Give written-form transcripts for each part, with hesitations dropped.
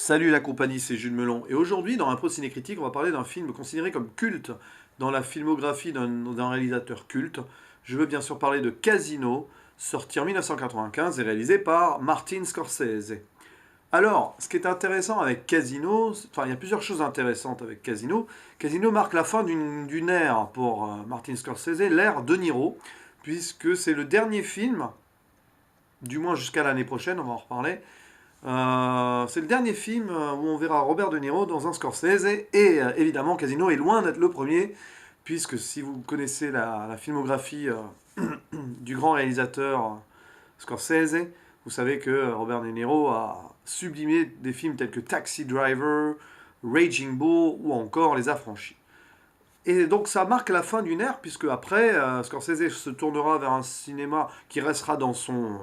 Salut la compagnie, c'est Jules Melon. Et aujourd'hui, dans Impro Ciné-Critique, on va parler d'un film considéré comme culte dans la filmographie d'un réalisateur culte. Je veux bien sûr parler de Casino, sorti en 1995 et réalisé par Martin Scorsese. Alors, ce qui est intéressant avec Casino, enfin, il y a plusieurs choses intéressantes avec Casino. Casino marque la fin d'une ère pour Martin Scorsese, l'ère De Niro, puisque c'est le dernier film, du moins jusqu'à l'année prochaine, on va en reparler, c'est le dernier film où on verra Robert De Niro dans un Scorsese et évidemment Casino est loin d'être le premier puisque si vous connaissez la filmographie du grand réalisateur Scorsese, vous savez que Robert De Niro a sublimé des films tels que Taxi Driver, Raging Bull ou encore Les Affranchis. Et donc ça marque la fin d'une ère puisque après Scorsese se tournera vers un cinéma qui restera dans son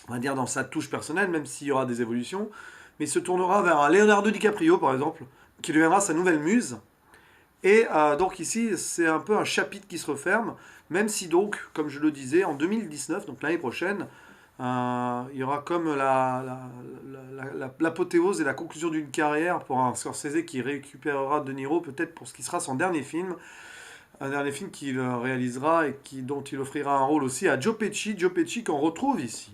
on va dire dans sa touche personnelle, même s'il y aura des évolutions, mais il se tournera vers un Leonardo DiCaprio, par exemple, qui deviendra sa nouvelle muse. Et donc ici, c'est un peu un chapitre qui se referme, même si donc, comme je le disais, en 2019, donc l'année prochaine, il y aura comme l'apothéose et la conclusion d'une carrière pour un Scorsese qui récupérera De Niro peut-être pour ce qui sera son dernier film, un dernier film qu'il réalisera et dont il offrira un rôle aussi à Joe Pesci qu'on retrouve ici.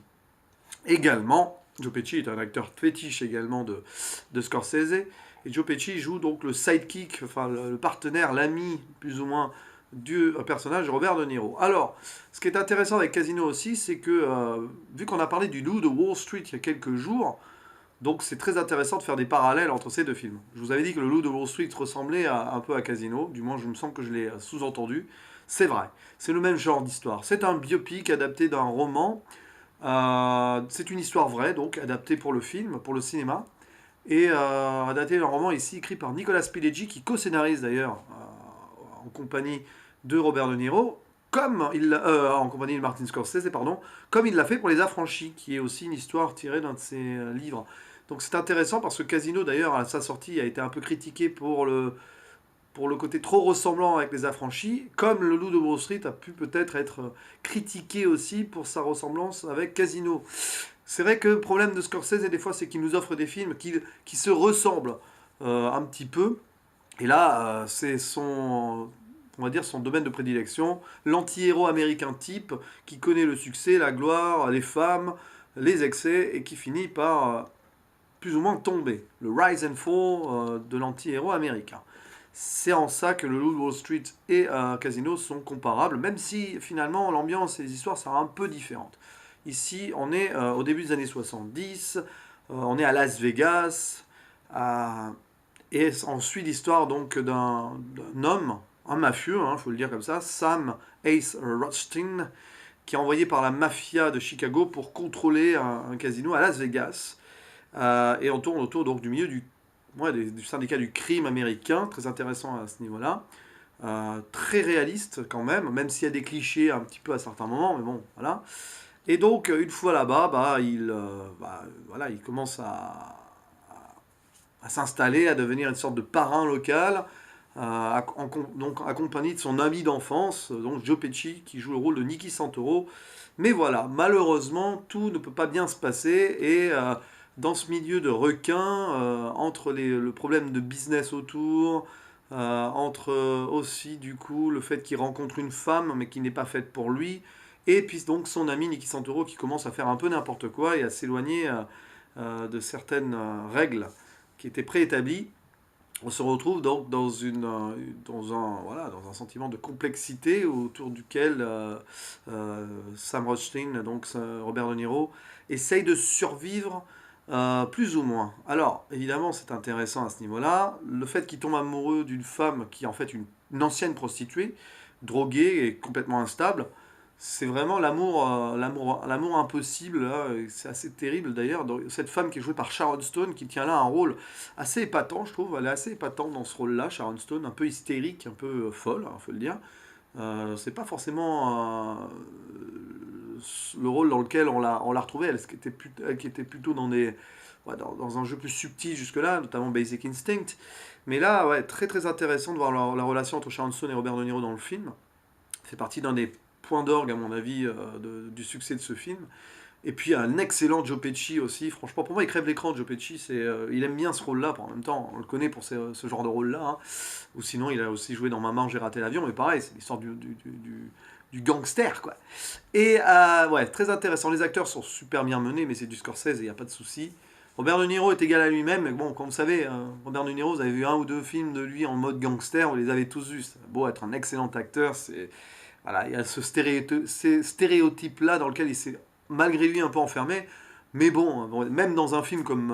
Également, Joe Pesci est un acteur fétiche également de Scorsese. Et Joe Pesci joue donc le sidekick, enfin le partenaire, l'ami plus ou moins du personnage de Robert De Niro. Alors, ce qui est intéressant avec Casino aussi, c'est que vu qu'on a parlé du Loup de Wall Street il y a quelques jours, donc c'est très intéressant de faire des parallèles entre ces deux films. Je vous avais dit que le Loup de Wall Street ressemblait un peu à Casino, du moins je me sens que je l'ai sous-entendu. C'est vrai, c'est le même genre d'histoire. C'est un biopic adapté d'un roman. C'est une histoire vraie, donc adaptée pour le film, pour le cinéma, et adaptée d'un roman ici écrit par Nicolas Pileggi, qui co-scénarise d'ailleurs en compagnie de Robert De Niro, en compagnie de Martin Scorsese, pardon, comme il l'a fait pour Les Affranchis, qui est aussi une histoire tirée d'un de ses livres. Donc c'est intéressant parce que Casino, d'ailleurs, à sa sortie, a été un peu critiqué pour le côté trop ressemblant avec Les Affranchis, comme Le Loup de Wall Street a pu peut-être être critiqué aussi pour sa ressemblance avec Casino. C'est vrai que le problème de Scorsese, des fois, c'est qu'il nous offre des films qui se ressemblent un petit peu. Et là, c'est on va dire, son domaine de prédilection, l'anti-héros américain type qui connaît le succès, la gloire, les femmes, les excès et qui finit par plus ou moins tomber. Le rise and fall de l'anti-héros américain. C'est en ça que le Loup de Wall Street et Casino sont comparables, même si finalement l'ambiance et les histoires sont un peu différentes. Ici, on est au début des années 70, on est à Las Vegas, et on suit l'histoire donc d'un homme, un mafieux, il faut le dire comme ça, Sam Ace Rothstein, qui est envoyé par la mafia de Chicago pour contrôler un casino à Las Vegas. Et on tourne autour donc du milieu du syndicat du crime américain, très intéressant à ce niveau-là. Très réaliste quand même s'il y a des clichés un petit peu à certains moments, mais bon, voilà. Et donc, une fois là-bas, voilà, il commence à s'installer, à devenir une sorte de parrain local, donc accompagné de son ami d'enfance, donc Joe Pesci, qui joue le rôle de Nicky Santoro. Mais voilà, malheureusement, tout ne peut pas bien se passer, et dans ce milieu de requins, entre le problème de business autour, entre aussi du coup le fait qu'il rencontre une femme mais qui n'est pas faite pour lui, et puis donc son ami Nicky Santoro qui commence à faire un peu n'importe quoi et à s'éloigner de certaines règles qui étaient préétablies. On se retrouve donc dans un sentiment de complexité autour duquel Sam Rothstein, donc Robert De Niro, essaye de survivre plus ou moins. Alors, évidemment, c'est intéressant à ce niveau-là. Le fait qu'il tombe amoureux d'une femme qui est en fait une ancienne prostituée, droguée et complètement instable, c'est vraiment l'amour impossible, là. C'est assez terrible d'ailleurs. Cette femme qui est jouée par Sharon Stone, qui tient là un rôle assez épatant, je trouve. Elle est assez épatante dans ce rôle-là, Sharon Stone, un peu hystérique, un peu folle, il faut le dire. C'est pas forcément le rôle dans lequel on l'a retrouvée, elle qui était plutôt dans un jeu plus subtil jusque-là, notamment Basic Instinct. Mais là, ouais, très très intéressant de voir la relation entre Sharon Stone et Robert De Niro dans le film. Ça fait partie d'un des points d'orgue, à mon avis, du succès de ce film. Et puis un excellent Joe Pesci aussi. Franchement, pour moi, il crève l'écran, Joe Pesci. Il aime bien ce rôle-là. En même temps, on le connaît pour ce genre de rôle-là, hein. Ou sinon, il a aussi joué dans Maman, j'ai raté l'avion. Mais pareil, c'est l'histoire du gangster, quoi. Et ouais, très intéressant. Les acteurs sont super bien menés, mais c'est du Scorsese, il n'y a pas de souci. Robert De Niro est égal à lui-même, mais bon, comme vous savez, Robert De Niro, vous avez vu un ou deux films de lui en mode gangster, vous les avez tous vus. Ça a beau être un excellent acteur, voilà, il y a ces stéréotypes-là dans lequel il s'est malgré lui un peu enfermé. Mais bon, même dans un film comme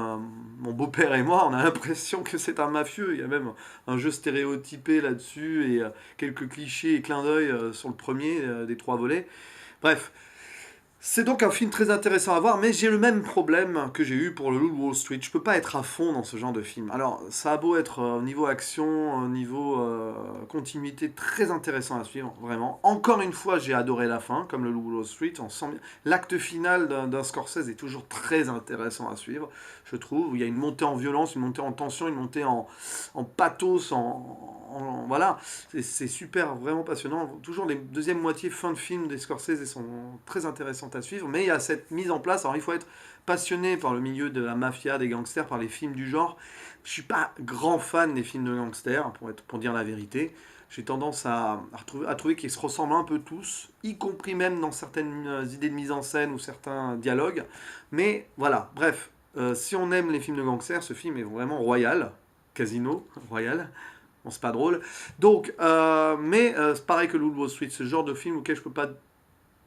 Mon beau-père et moi, on a l'impression que c'est un mafieux. Il y a même un jeu stéréotypé là-dessus et quelques clichés et clins d'œil sur le premier des trois volets. Bref, c'est donc un film très intéressant à voir, mais j'ai le même problème que j'ai eu pour le Loup de Wall Street. Je peux pas être à fond dans ce genre de film. Alors, ça a beau être au niveau action, au niveau continuité, très intéressant à suivre, vraiment. Encore une fois, j'ai adoré la fin, comme le Loup de Wall Street. On sent bien. L'acte final d'un Scorsese est toujours très intéressant à suivre, je trouve. Il y a une montée en violence, une montée en tension, une montée en pathos, voilà. C'est super, vraiment passionnant. Toujours les deuxièmes moitiés, fin de film des Scorsese sont très intéressantes à suivre. Mais il y a cette mise en place. Alors il faut être passionné par le milieu de la mafia, des gangsters, par les films du genre. Je suis pas grand fan des films de gangsters, pour dire la vérité. J'ai tendance à trouver qu'ils se ressemblent un peu tous, y compris même dans certaines idées de mise en scène ou certains dialogues. Mais voilà, bref, si on aime les films de gangsters, ce film est vraiment royal. Casino, royal. Bon, c'est pas drôle. Donc, mais c'est pareil que Loup de Wall Street, ce genre de film auquel je peux pas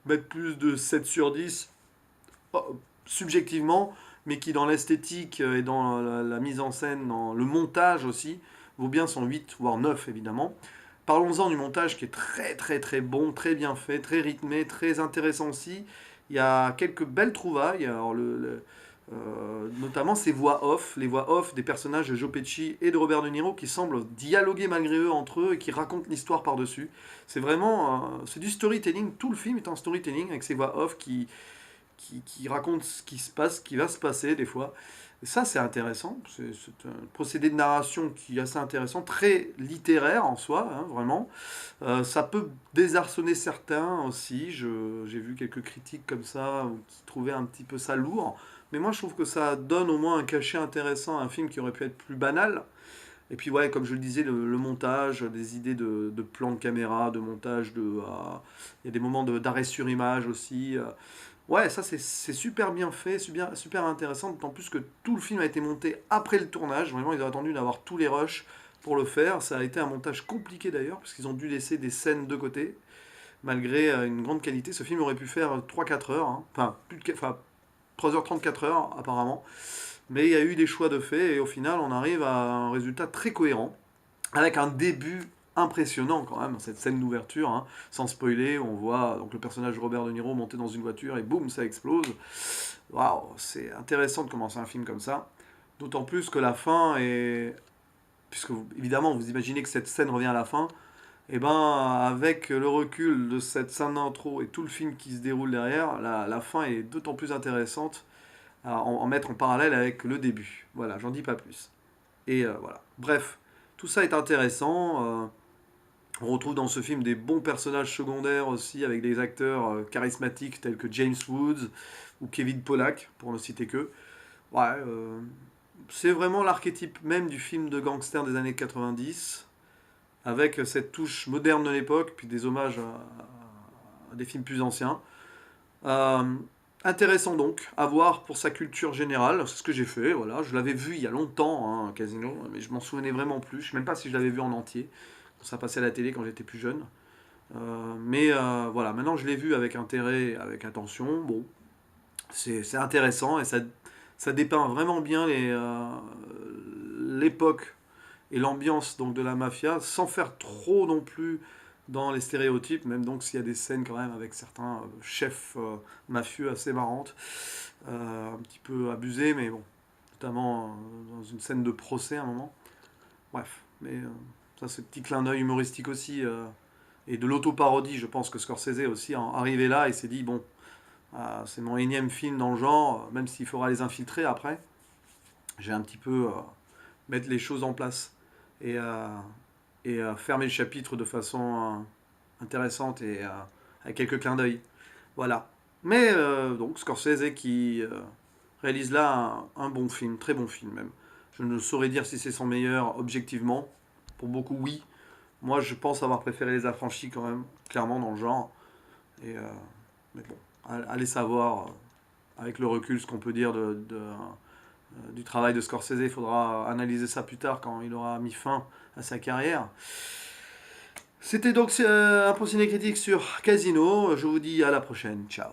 mettre plus de 7 sur 10 subjectivement, mais qui dans l'esthétique et dans la mise en scène, dans le montage aussi, vaut bien son 8, voire 9 évidemment. Parlons-en du montage qui est très très très bon, très bien fait, très rythmé, très intéressant aussi. Il y a quelques belles trouvailles. Alors notamment ces voix off, les voix off des personnages de Joe Pesci et de Robert De Niro qui semblent dialoguer malgré eux entre eux et qui racontent l'histoire par-dessus. C'est vraiment c'est du storytelling, tout le film est en storytelling avec ces voix off qui racontent ce qui se passe, ce qui va se passer des fois. Et ça c'est intéressant, c'est un procédé de narration qui est assez intéressant, très littéraire en soi, hein, vraiment. Ça peut désarçonner certains aussi. J'ai vu quelques critiques comme ça qui trouvaient un petit peu ça lourd. Mais moi, je trouve que ça donne au moins un cachet intéressant à un film qui aurait pu être plus banal. Et puis, ouais, comme je le disais, le montage, des idées de plan de caméra, de montage, il y a des moments d'arrêt sur image aussi. Ouais, ça, c'est super bien fait, super, super intéressant. D'autant plus que tout le film a été monté après le tournage. Vraiment, ils ont attendu d'avoir tous les rushs pour le faire. Ça a été un montage compliqué d'ailleurs, parce qu'ils ont dû laisser des scènes de côté. Malgré une grande qualité, ce film aurait pu faire 3-4 heures, hein. Enfin, 3h30, 4 heures apparemment. Mais il y a eu des choix de fait et au final on arrive à un résultat très cohérent avec un début impressionnant quand même, cette scène d'ouverture, hein, sans spoiler, on voit donc le personnage de Robert De Niro monter dans une voiture et boum, ça explose. Waouh, c'est intéressant de commencer un film comme ça. D'autant plus que la fin est... Puisque évidemment vous imaginez que cette scène revient à la fin, et ben avec le recul de cette scène d'intro et tout le film qui se déroule derrière, la fin est d'autant plus intéressante à en mettre en parallèle avec le début. Voilà, j'en dis pas plus. Et voilà. Bref, tout ça est intéressant. On retrouve dans ce film des bons personnages secondaires aussi, avec des acteurs charismatiques tels que James Woods ou Kevin Pollak, pour ne citer que. Ouais, c'est vraiment l'archétype même du film de gangster des années 90, avec cette touche moderne de l'époque, puis des hommages à des films plus anciens. Euh, Intéressant donc à voir pour sa culture générale, c'est ce que j'ai fait, voilà, je l'avais vu il y a longtemps, hein, un Casino, mais je m'en souvenais vraiment plus, je sais même pas si je l'avais vu en entier, ça passait à la télé quand j'étais plus jeune. Mais voilà, maintenant je l'ai vu avec intérêt, avec attention, bon, c'est intéressant et ça dépeint vraiment bien l'époque et l'ambiance donc de la mafia, sans faire trop non plus dans les stéréotypes, même donc s'il y a des scènes quand même avec certains chefs mafieux assez marrantes, un petit peu abusées, mais bon, notamment dans une scène de procès à un moment. Bref, mais ça c'est petit clin d'œil humoristique aussi, et de l'auto-parodie, je pense que Scorsese aussi en arrivé là et s'est dit, bon, c'est mon énième film dans le genre, même s'il faudra les infiltrer après, j'ai un petit peu mettre les choses en place et, fermer le chapitre de façon intéressante et avec quelques clins d'œil. Voilà. Mais donc Scorsese qui réalise là un bon film, très bon film même. Je ne saurais dire si c'est son meilleur objectivement. Pour beaucoup, oui. Moi, je pense avoir préféré Les Affranchis quand même, clairement dans le genre. Et, mais bon, allez savoir avec le recul ce qu'on peut dire du travail de Scorsese. Il faudra analyser ça plus tard quand il aura mis fin à sa carrière. C'était donc un ciné critique sur Casino. Je vous dis à la prochaine. Ciao.